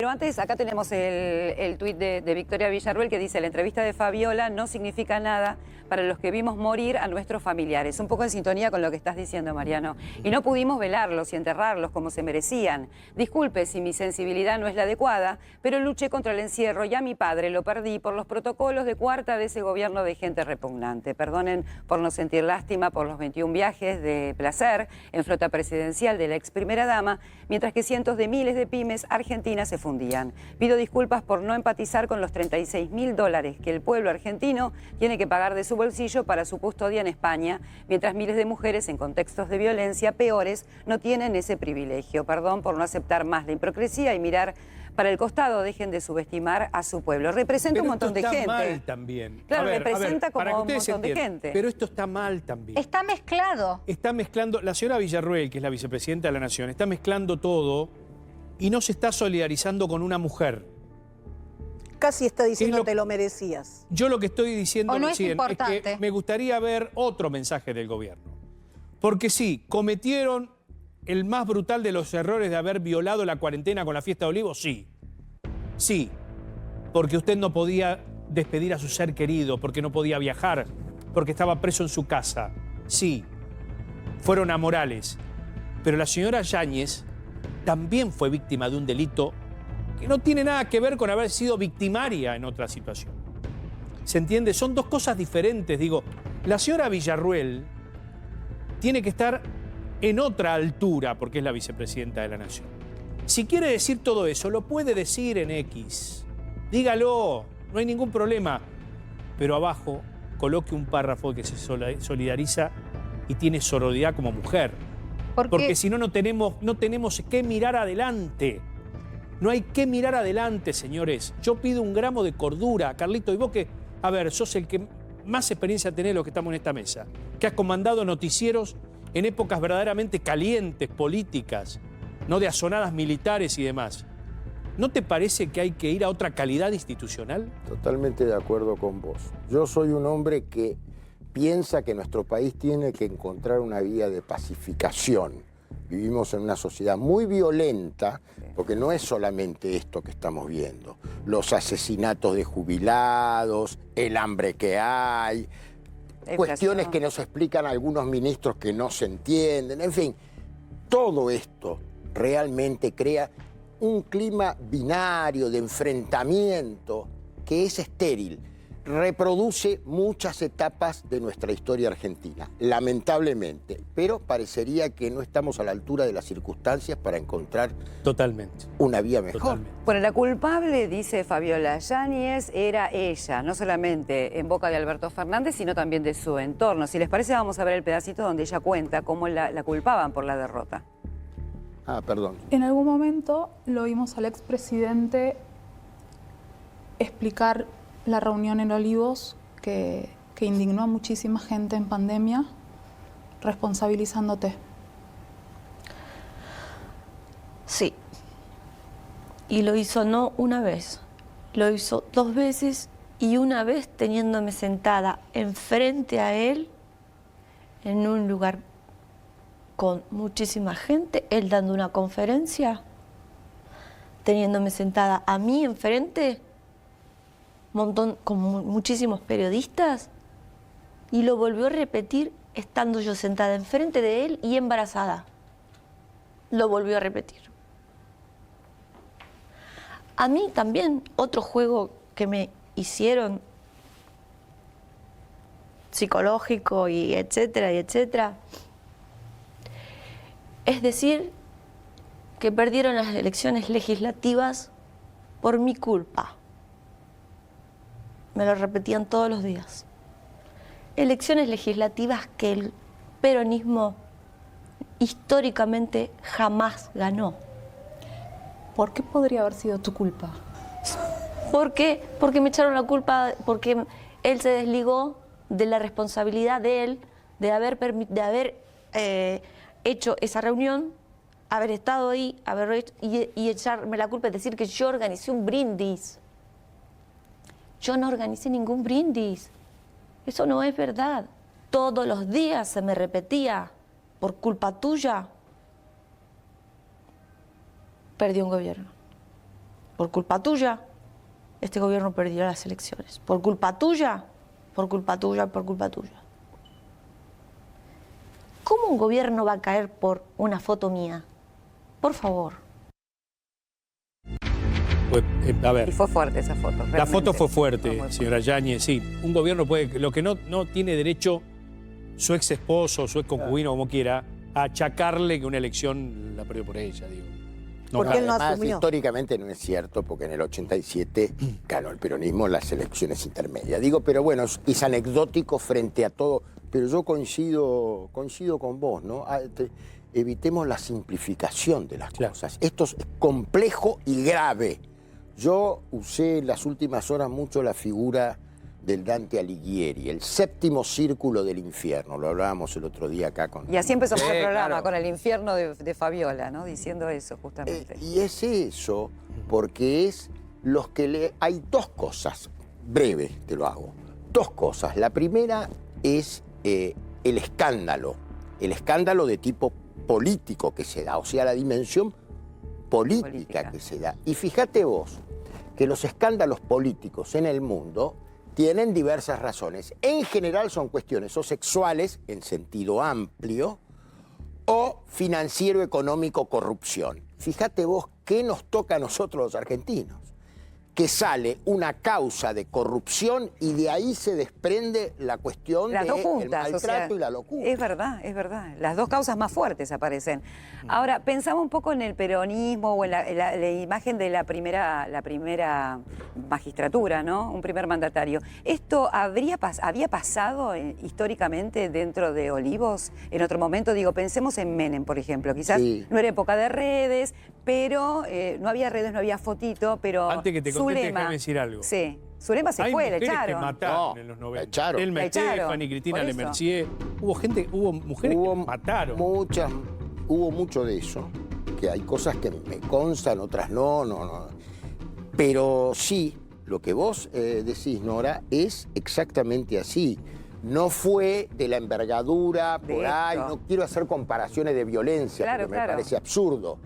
Pero antes, acá tenemos el tuit de Victoria Villarruel que dice: la entrevista de Fabiola no significa nada para los que vimos morir a nuestros familiares. Un poco en sintonía con lo que estás diciendo, Mariano. Y no pudimos velarlos y enterrarlos como se merecían. Disculpe si mi sensibilidad no es la adecuada, pero luché contra el encierro y a mi padre lo perdí por los protocolos de cuarta de ese gobierno de gente repugnante. Perdonen por no sentir lástima por los 21 viajes de placer en flota presidencial de la ex primera dama, mientras que cientos de miles de pymes argentinas se fundían. Pido disculpas por no empatizar con los $36.000 que el pueblo argentino tiene que pagar de su bolsillo para su custodia en España, mientras miles de mujeres en contextos de violencia peores no tienen ese privilegio. Perdón por no aceptar más la hipocresía y mirar para el costado. Dejen de subestimar a su pueblo. Representa un montón de gente. Pero esto está mal también. Claro, representa como un montón de gente. Pero esto está mal también. Está mezclado. Está mezclando, la señora Villarruel, que es la vicepresidenta de la Nación, está mezclando todo y no se está solidarizando con una mujer. Casi está diciendo te lo merecías. Yo lo que estoy diciendo ¿O no recién es importante? que me gustaría ver otro mensaje del gobierno. Porque sí, cometieron el más brutal de los errores de haber violado la cuarentena con la fiesta de Olivos, sí. Sí, porque usted no podía despedir a su ser querido, porque no podía viajar, porque estaba preso en su casa. Sí, fueron amorales. Pero la señora Yáñez también fue víctima de un delito que no tiene nada que ver con haber sido victimaria en otra situación. ¿Se entiende? Son dos cosas diferentes. Digo, la señora Villarruel tiene que estar en otra altura porque es la vicepresidenta de la Nación. Si quiere decir todo eso, lo puede decir en X. Dígalo, no hay ningún problema. Pero abajo coloque un párrafo que se solidariza y tiene sororidad como mujer. Porque si no, no tenemos que mirar adelante. No hay que mirar adelante, señores. Yo pido un gramo de cordura. Carlito, y vos que, a ver, sos el que más experiencia tenés de los que estamos en esta mesa, que has comandado noticieros en épocas verdaderamente calientes, políticas, no de azonadas militares y demás. ¿No te parece que hay que ir a otra calidad institucional? Totalmente de acuerdo con vos. Yo soy un hombre que piensa que nuestro país tiene que encontrar una vía de pacificación. Vivimos en una sociedad muy violenta, porque no es solamente esto que estamos viendo. Los asesinatos de jubilados, el hambre que hay, cuestiones que nos explican algunos ministros que no se entienden, en fin. Todo esto realmente crea un clima binario de enfrentamiento que es estéril. Reproduce muchas etapas de nuestra historia argentina, lamentablemente, pero parecería que no estamos a la altura de las circunstancias para encontrar una vía mejor. Totalmente. Bueno, la culpable, dice Fabiola Yáñez, era ella, no solamente en boca de Alberto Fernández, sino también de su entorno. Si les parece, vamos a ver el pedacito donde ella cuenta cómo la culpaban por la derrota. Ah, perdón. En algún momento lo vimos al expresidente explicar la reunión en Olivos que indignó a muchísima gente en pandemia, responsabilizándote. Sí. Y lo hizo no una vez, lo hizo 2 veces y una vez teniéndome sentada enfrente a él en un lugar con muchísima gente, él dando una conferencia, teniéndome sentada a mí enfrente, con muchísimos periodistas, y lo volvió a repetir estando yo sentada enfrente de él y embarazada. Lo volvió a repetir. A mí también otro juego que me hicieron psicológico y etcétera, es decir, que perdieron las elecciones legislativas por mi culpa. Me lo repetían todos los días. Elecciones legislativas que el peronismo históricamente jamás ganó. ¿Por qué podría haber sido tu culpa? ¿Por qué? Porque me echaron la culpa, porque él se desligó de la responsabilidad de él, de haber hecho esa reunión, haber estado ahí, y echarme la culpa, es decir, que yo organicé un brindis. Yo no organicé ningún brindis. Eso no es verdad. Todos los días se me repetía, por culpa tuya, perdí un gobierno. por culpa tuya, este gobierno perdió las elecciones. Por culpa tuya, por culpa tuya, por culpa tuya. ¿Cómo un gobierno va a caer por una foto mía? Por favor. Pues, a ver. Y fue fuerte esa foto. La realmente. foto fue fuerte, muy señora Yáñez, sí. Un gobierno puede, lo que no tiene derecho su ex esposo, su ex concubino, como quiera, a achacarle que una elección la perdió por ella, digo. No, Porque él no Además, asumió. históricamente no es cierto, porque en el 87 ganó el peronismo las elecciones intermedias. Digo, pero bueno, es anecdótico frente a todo. Pero yo coincido con vos, ¿no? Evitemos la simplificación de las Claro. cosas. Esto es complejo y grave. Yo usé en las últimas horas mucho la figura del Dante Alighieri, el séptimo círculo del infierno. Lo hablábamos el otro día acá con... Y así empezamos el programa, claro. con el infierno de Fabiola, ¿no? Diciendo eso, justamente. Y es eso, porque es los que hay dos cosas, breve te lo hago, dos cosas. La primera es el escándalo de tipo político que se da, o sea, la dimensión política que se da. Y fíjate vos que los escándalos políticos en el mundo tienen diversas razones. En general son cuestiones o sexuales, en sentido amplio, o financiero, económico, corrupción. Fíjate vos qué nos toca a nosotros los argentinos, que sale una causa de corrupción y de ahí se desprende la cuestión Las dos del juntas, o sea, maltrato y la locura. es verdad. Las dos causas más fuertes aparecen. Ahora, pensamos un poco en el peronismo o en la imagen de la primera magistratura, ¿no? Un primer mandatario. ¿Esto había pasado históricamente dentro de Olivos en otro momento? Digo, pensemos en Menem, por ejemplo. Quizás Sí. no era época de redes, pero no había redes, no había fotito, pero Antes que te conteste, Zulema, déjame decir algo. Sí, Zulema se Hay fue, le mujeres que echaron. mataron No, en los 90. la echaron. Elma La echaron, Stephanie, Cristina por eso. Lemercier. Hubo mujeres que mataron. Hubo mucho de eso, que hay cosas que me constan, otras no. Pero sí, lo que vos decís, Nora, es exactamente así. No fue de la envergadura, De por ahí, esto. no quiero hacer comparaciones de violencia, Claro, porque claro. me parece absurdo,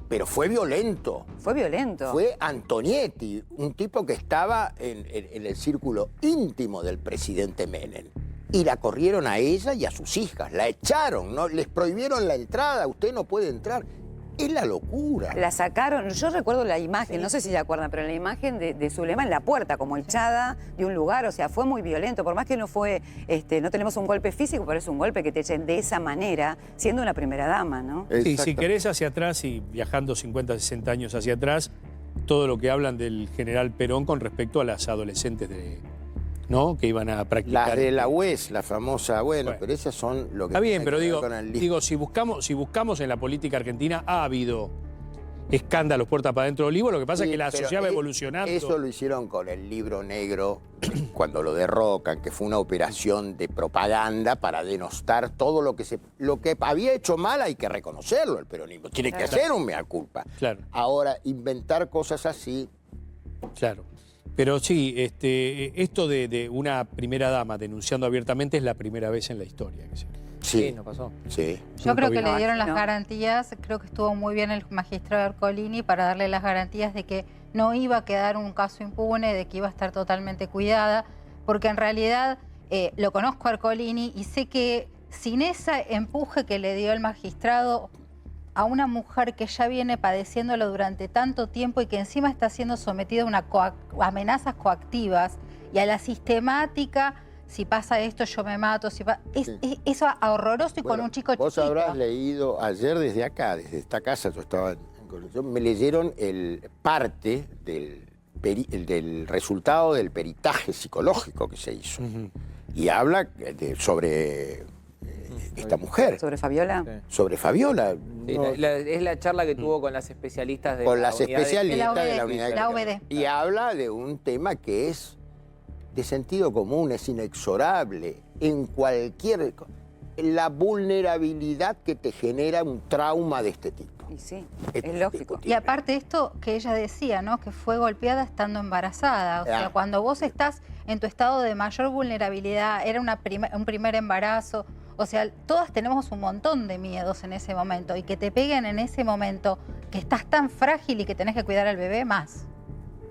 pero fue violento. Fue violento. Fue Antonietti, un tipo que estaba en el círculo íntimo del presidente Menem. Y la corrieron a ella y a sus hijas, la echaron, ¿no? Les prohibieron la entrada, usted no puede entrar. Es la locura. La sacaron, yo recuerdo la imagen, no sé si se acuerdan, pero la imagen de Zulema en la puerta, como echada de un lugar, o sea, fue muy violento, por más que no fue, no tenemos un golpe físico, pero es un golpe que te echen de esa manera, siendo una primera dama, ¿no? Sí, si Exacto. querés hacia atrás y viajando 50, 60 años hacia atrás, todo lo que hablan del general Perón con respecto a las adolescentes ¿no? que iban a practicar. Las de la UES, la famosa, bueno, Bueno. pero esas son lo que Está bien, tiene pero que ver digo, con el si buscamos en la política argentina, ha habido escándalos puerta para adentro de Olivo, lo que pasa es Sí, que la pero sociedad va evolucionando. Eso lo hicieron con el libro negro cuando lo derrocan, que fue una operación de propaganda para denostar todo lo que había hecho mal. Hay que reconocerlo, el peronismo tiene que Claro. hacer un mea culpa. Claro. Ahora, inventar cosas así, Claro. Pero sí, esto de una primera dama denunciando abiertamente es la primera vez en la historia. sí, no pasó. sí. Yo creo que Nunca le dieron las ¿no? garantías, creo que estuvo muy bien el magistrado Ercolini para darle las garantías de que no iba a quedar un caso impune, de que iba a estar totalmente cuidada, porque en realidad lo conozco a Ercolini y sé que sin ese empuje que le dio el magistrado a una mujer que ya viene padeciéndolo durante tanto tiempo y que encima está siendo sometida a amenazas coactivas y a la sistemática, si pasa esto yo me mato, Sí. eso horroroso y con Bueno, un chico vos chiquito. habrás leído ayer desde acá, desde esta casa, yo estaba en conexión, me leyeron parte del resultado del peritaje psicológico que se hizo. Y habla sobre esta mujer, Sobre Fabiola. sobre Fabiola. Sí, No, es la charla que tuvo con las especialistas de con la las unidad de- especialistas de de la la unidad de la género. OBD. Y habla de un tema que es de sentido común, es inexorable en cualquier... La vulnerabilidad que te genera un trauma de este tipo. Y sí, Esto es lógico. Y aparte esto que ella decía, ¿no? Que fue golpeada estando embarazada. O sea, cuando vos estás en tu estado de mayor vulnerabilidad, era un primer embarazo. O sea, todas tenemos un montón de miedos en ese momento. Y que te peguen en ese momento, que estás tan frágil y que tenés que cuidar al bebé más.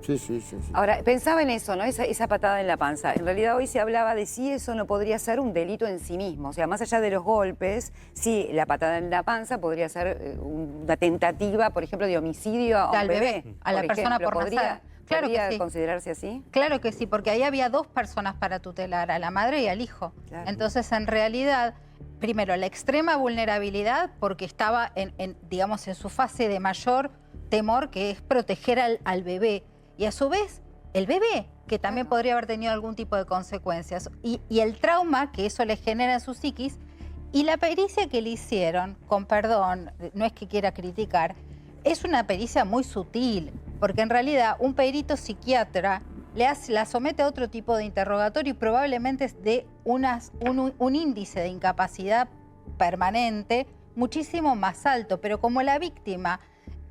Sí, sí, sí, sí. Ahora, pensaba en eso, ¿no? Esa patada en la panza. En realidad hoy se hablaba de si eso no podría ser un delito en sí mismo. O sea, más allá de los golpes, sí, la patada en la panza podría ser una tentativa, por ejemplo, de homicidio a un Al bebé, a la persona por nacer. Claro que ¿Podría sí. considerarse así? Claro que sí, porque ahí había dos personas para tutelar, a la madre y al hijo. Claro. Entonces, en realidad, primero, la extrema vulnerabilidad, porque estaba digamos, en su fase de mayor temor, que es proteger al bebé. Y a su vez, el bebé, que también podría haber tenido algún tipo de consecuencias. Y el trauma que eso le genera en su psiquis. Y la pericia que le hicieron, con perdón, no es que quiera criticar, es una pericia muy sutil, porque en realidad un perito psiquiatra la somete a otro tipo de interrogatorio y probablemente es de un índice de incapacidad permanente muchísimo más alto. Pero como la víctima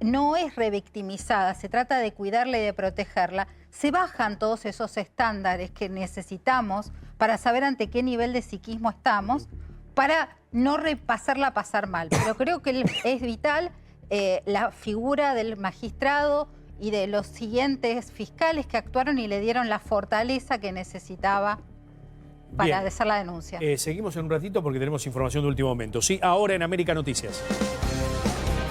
no es revictimizada, se trata de cuidarla y de protegerla, se bajan todos esos estándares que necesitamos para saber ante qué nivel de psiquismo estamos, para no repasarla a pasar mal. Pero creo que es vital la figura del magistrado y de los siguientes fiscales que actuaron y le dieron la fortaleza que necesitaba para Bien. hacer la denuncia. Seguimos en un ratito porque tenemos información de último momento. Sí, ahora en América Noticias.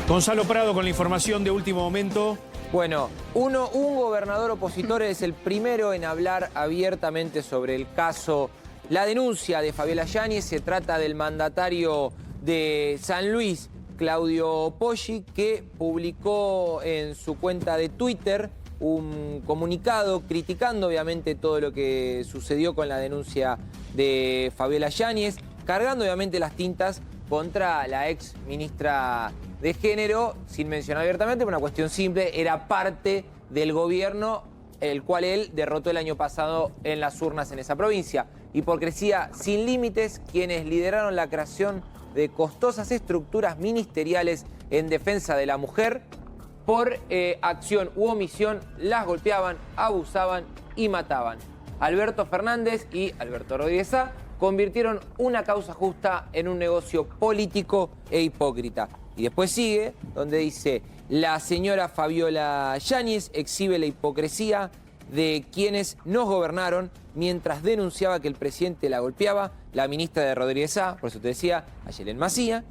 Gonzalo Prado con la información de último momento. Bueno, un gobernador opositor es el primero en hablar abiertamente sobre el caso, la denuncia de Fabiola Yáñez. Se trata del mandatario de San Luis, Claudio Poggi, que publicó en su cuenta de Twitter un comunicado criticando obviamente todo lo que sucedió con la denuncia de Fabiola Yáñez, cargando obviamente las tintas contra la ex ministra de Género, sin mencionar abiertamente, por una cuestión simple, era parte del gobierno el cual él derrotó el año pasado en las urnas en esa provincia. Hipocresía sin límites, quienes lideraron la creación de costosas estructuras ministeriales en defensa de la mujer, por acción u omisión, las golpeaban, abusaban y mataban. Alberto Fernández y Alberto Rodríguez A convirtieron una causa justa en un negocio político e hipócrita. Y después sigue, donde dice: la señora Fabiola Yáñez exhibe la hipocresía de quienes nos gobernaron mientras denunciaba que el presidente la golpeaba. La ministra de Rodríguez A, por eso te decía, Ayelen Macina,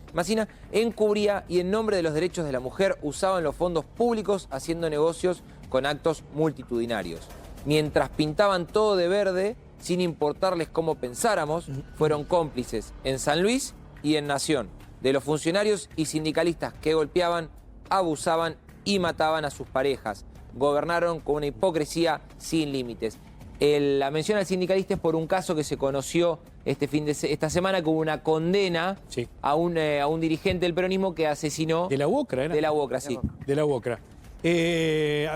encubría y en nombre de los derechos de la mujer usaban los fondos públicos haciendo negocios con actos multitudinarios. Mientras pintaban todo de verde, sin importarles cómo pensáramos, fueron cómplices en San Luis y en Nación de los funcionarios y sindicalistas que golpeaban, abusaban y mataban a sus parejas. Gobernaron con una hipocresía sin límites. La mención al sindicalista es por un caso que se conoció esta semana, que hubo una condena a un dirigente del peronismo que asesinó... De la UOCRA, ¿era? De la UOCRA, sí. De la UOCRA.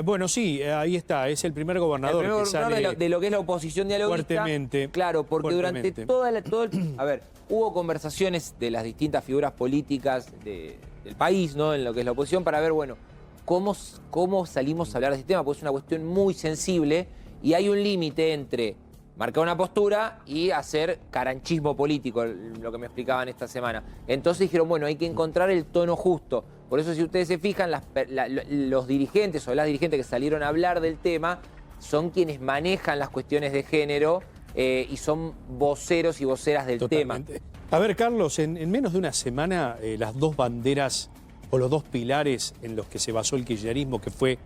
Bueno, sí, ahí está, es el primer gobernador que sale de lo que es la oposición dialoguista. fuertemente. Claro, porque fuertemente. durante a ver, hubo conversaciones de las distintas figuras políticas del país, ¿no? En lo que es la oposición, para ver, bueno, cómo salimos a hablar de este tema, porque es una cuestión muy sensible y hay un límite entre marcar una postura y hacer caranchismo político, lo que me explicaban esta semana. Entonces dijeron, bueno, hay que encontrar el tono justo. Por eso, si ustedes se fijan, los dirigentes o las dirigentes que salieron a hablar del tema son quienes manejan las cuestiones de género y son voceros y voceras del Totalmente. tema. A ver, Carlos, en menos de una semana, las dos banderas o los dos pilares en los que se basó el kirchnerismo, que fue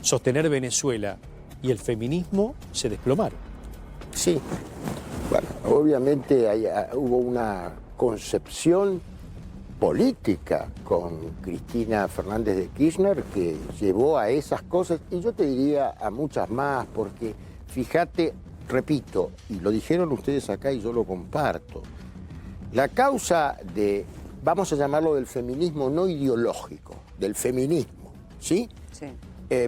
sostener Venezuela y el feminismo, se desplomaron. Sí. Bueno, obviamente hubo una concepción política con Cristina Fernández de Kirchner que llevó a esas cosas, y yo te diría a muchas más, porque fíjate, repito, y lo dijeron ustedes acá y yo lo comparto, la causa de, vamos a llamarlo del feminismo no ideológico, del feminismo, ¿sí? Sí.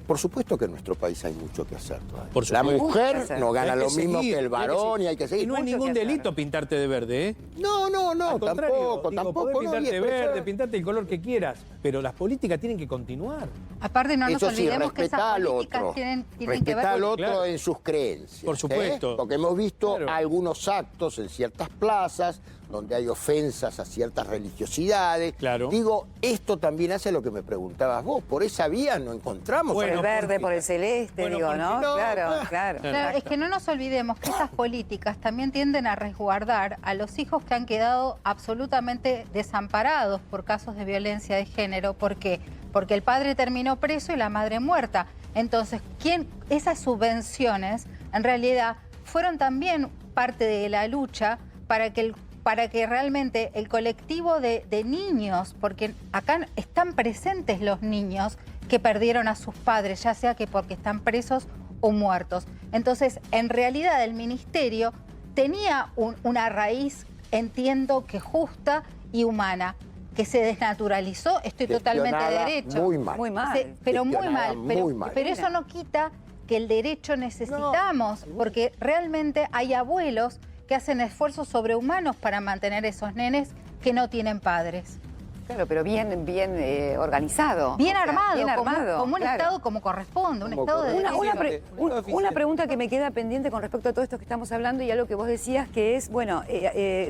Por supuesto que en nuestro país hay mucho que hacer todavía. Por La supuesto. mujer no gana Hay que lo mismo seguir, que el varón y hay que seguir. Y no es Mucho ningún que hacer. delito pintarte de verde, ¿eh? No, Al contrario, tampoco. Podés No, pintarte y de expresar- verde, pintarte el color que quieras, pero las políticas tienen que continuar. Aparte, no nos Eso sí, olvidemos que esas respetá al políticas otro. tienen que Respetá ver al con... otro Claro. en sus creencias. Por supuesto. Porque hemos visto Claro. algunos actos en ciertas plazas donde hay ofensas a ciertas religiosidades. Claro. Digo, esto también hace lo que me preguntabas vos. Por esa vía no encontramos. Por Bueno, el verde, por el celeste, Bueno, digo, porque ¿no? no, Claro. Claro, es que no nos olvidemos que estas políticas también tienden a resguardar a los hijos que han quedado absolutamente desamparados por casos de violencia de género. ¿Por qué? Porque el padre terminó preso y la madre muerta. Entonces, esas subvenciones en realidad fueron también parte de la lucha para que realmente el colectivo de niños, porque acá están presentes los niños que perdieron a sus padres, ya sea que porque están presos o muertos. Entonces, en realidad el ministerio tenía una raíz, entiendo que justa y humana, que se desnaturalizó, estoy totalmente de Gestionada derecho. muy mal. Muy mal. Pero muy Gestionada mal. muy mal. Pero eso no quita que el derecho necesitamos, porque realmente hay abuelos que hacen esfuerzos sobrehumanos para mantener esos nenes que no tienen padres. Claro, pero bien organizado. Bien O sea, armado, bien armado, como un claro. Estado como corresponde, un Como Estado de corresponde. derecho. Una pregunta que me queda pendiente con respecto a todo esto que estamos hablando y a lo que vos decías, que es, bueno,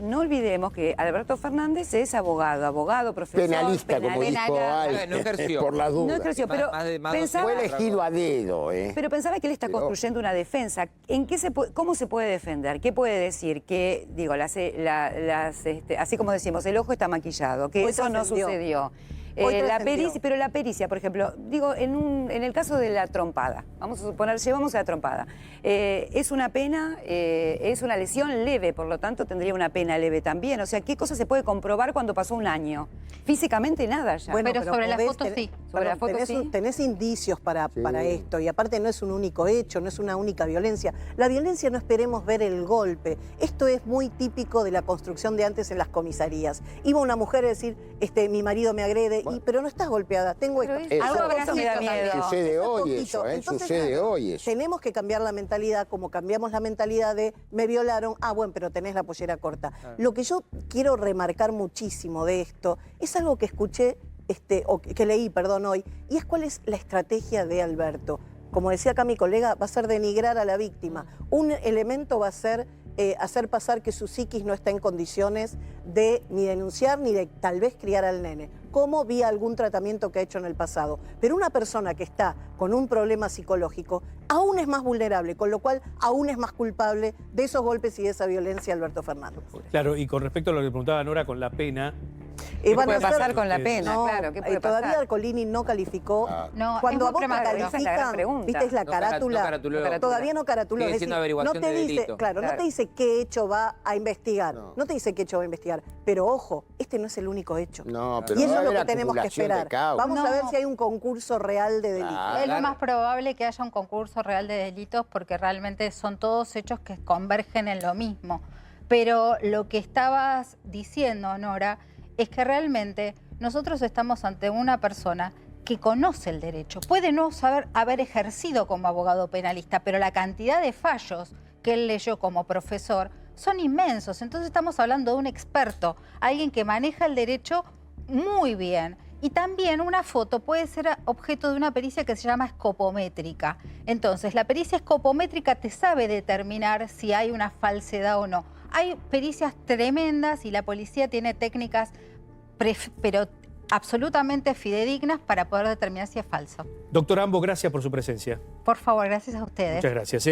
no olvidemos que Alberto Fernández es abogado, profesor. Penalista, como dijo penalista. No ejerció. por las dudas. No ejerció, pero pensaba, Fue elegido a dedo, ¿eh? pero pensaba que él está Pero- construyendo una defensa. ¿Cómo se puede defender? ¿Qué puede decir? Que, digo, así como decimos, el ojo está maquillado, que Hoy eso no trascendió. sucedió. Hoy La trascendió. pericia, pero la pericia, por ejemplo, digo, en el caso de la trompada, vamos a suponer, llevamos a la trompada, es una pena, es una lesión leve, por lo tanto tendría una pena leve también. O sea, ¿qué cosa se puede comprobar cuando pasó un año? Físicamente nada ya. Bueno, pero sobre la podés foto sí. Sobre la foto tenés, sí. tenés indicios para esto, y aparte no es un único hecho, no es una única violencia. La violencia no esperemos ver el golpe. Esto es muy típico de la construcción de antes en las comisarías. Iba una mujer a decir, mi marido me agrede, pero no estás golpeada, tengo Pero esto. es- algo de eso me da miedo. Sucede Eso hoy poquito. eso, ¿eh? Entonces, Sucede claro, hoy eso. Tenemos que cambiar la mentalidad, como cambiamos la mentalidad de me violaron, bueno, pero tenés la pollera corta. Lo que yo quiero remarcar muchísimo de esto es algo que escuché, o que leí, perdón, hoy, y es cuál es la estrategia de Alberto. Como decía acá mi colega, va a ser denigrar a la víctima. Un elemento va a ser hacer pasar que su psiquis no está en condiciones de ni denunciar ni de tal vez criar al nene, como vía algún tratamiento que ha hecho en el pasado. Pero una persona que está con un problema psicológico aún es más vulnerable, con lo cual aún es más culpable de esos golpes y de esa violencia Alberto Fernández. Claro, y con respecto a lo que preguntaba Nora con la pena, ¿Qué Van a puede ser- pasar con la pena? No, Claro, ¿qué puede todavía pasar? Arcolini no calificó. No, Cuando es a vos muy te prematuro. Esa es la gran califican, pregunta. viste, es la No carátula. caratuló. Todavía no caratuló. Sigue es siendo decir, averiguación no te de dice, delito. claro, no Claro. te dice qué hecho va a investigar. No. No te dice qué hecho va a investigar. Pero ojo, este no es el único hecho. No, pero Y eso va a es lo haber que tenemos que acumulación de esperar. causas. Vamos a No. ver si hay un concurso real de delitos. Claro. Es lo más probable que haya un concurso real de delitos porque realmente son todos hechos que convergen en lo mismo. Pero lo que estabas diciendo, Nora, es que realmente nosotros estamos ante una persona que conoce el derecho. Puede no haber ejercido como abogado penalista, pero la cantidad de fallos que él leyó como profesor son inmensos. Entonces estamos hablando de un experto, alguien que maneja el derecho muy bien. Y también una foto puede ser objeto de una pericia que se llama escopométrica. Entonces, la pericia escopométrica te sabe determinar si hay una falsedad o no. Hay pericias tremendas y la policía tiene técnicas, pero absolutamente fidedignas para poder determinar si es falso. doctor Ambo, gracias por su presencia. Por favor, gracias a ustedes. Muchas gracias.